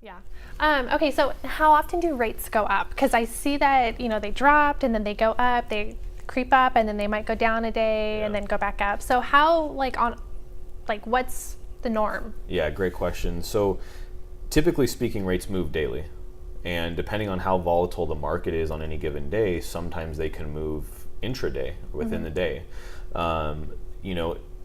Yeah. Okay, so how often do rates go up? Because I see that, they dropped and then they go up, they creep up, and then they might go down a day and then go back up. So how, what's the norm? Yeah, great question. So typically speaking, rates move daily. And depending on how volatile the market is on any given day, sometimes they can move intraday or within the day.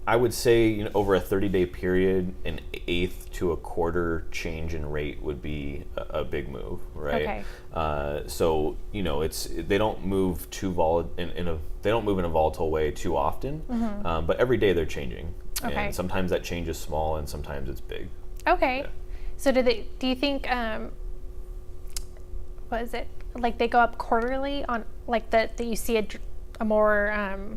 I would say over a 30-day period, an eighth to a quarter change in rate would be a big move, right? Okay. So they don't move they don't move in a volatile way too often, but every day they're changing, Okay. and sometimes that change is small and sometimes it's big. Okay. Yeah. So do you think, what is it? Like they go up quarterly on that you see a more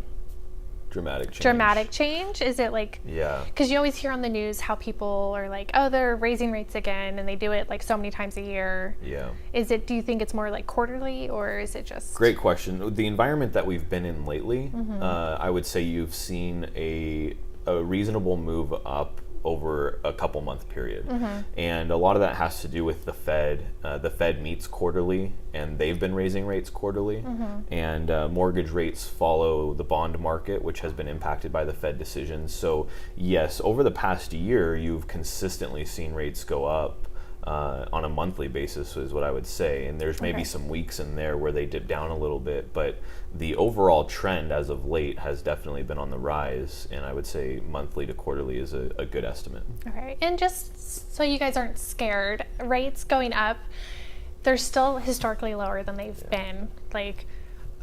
Dramatic change. Is it like, Yeah. because you always hear on the news how people are like, oh, they're raising rates again, and they do it like so many times a year. Yeah. Do you think it's more like quarterly, or is it just? Great question. The environment that we've been in lately, I would say you've seen a reasonable move up over a couple month period. And a lot of that has to do with the Fed. The Fed meets quarterly, and they've been raising rates quarterly. And mortgage rates follow the bond market, which has been impacted by the Fed decisions. So yes, over the past year, you've consistently seen rates go up on a monthly basis is what I would say. And there's maybe some weeks in there where they dip down a little bit, but the overall trend as of late has definitely been on the rise. And I would say monthly to quarterly is a good estimate. Okay. And just so you guys aren't scared, rates going up, they're still historically lower than they've been. Like,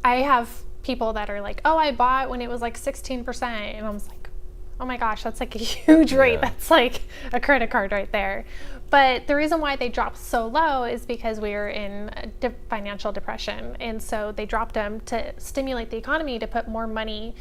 I have people that are like, oh, I bought when it was like 16%. And I was like, oh my gosh, that's like a huge rate. Yeah. That's like a credit card right there. But the reason why they dropped so low is because we were in a financial depression. And so they dropped them to stimulate the economy, to put more money,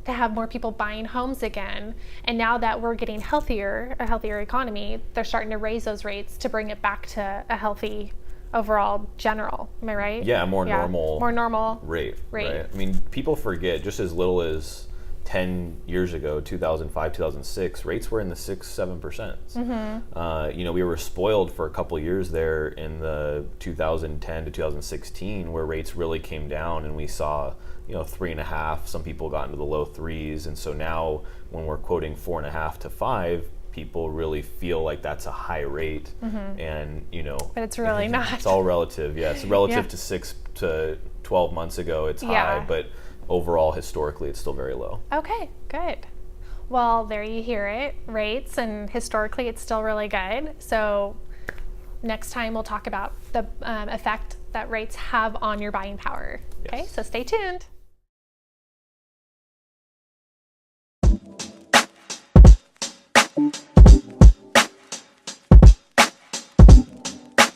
to have more people buying homes again. And now that we're getting a healthier economy, they're starting to raise those rates to bring it back to a healthy overall general. Am I right? Yeah, more normal rate. Right? I mean, people forget just as little as 10 years ago, 2005, 2006, rates were in the 6-7%. We were spoiled for a couple of years there in the 2010 to 2016, where rates really came down, and we saw 3.5. Some people got into the low threes, and so now when we're quoting 4.5 to 5, people really feel like that's a high rate, and but it's really not. It's all relative. Yes, relative to 6 to 12 months ago, it's high, but overall, historically, it's still very low. Okay, good. Well, there you hear it, rates, and historically, it's still really good. So next time, we'll talk about the effect that rates have on your buying power. Okay, so stay tuned.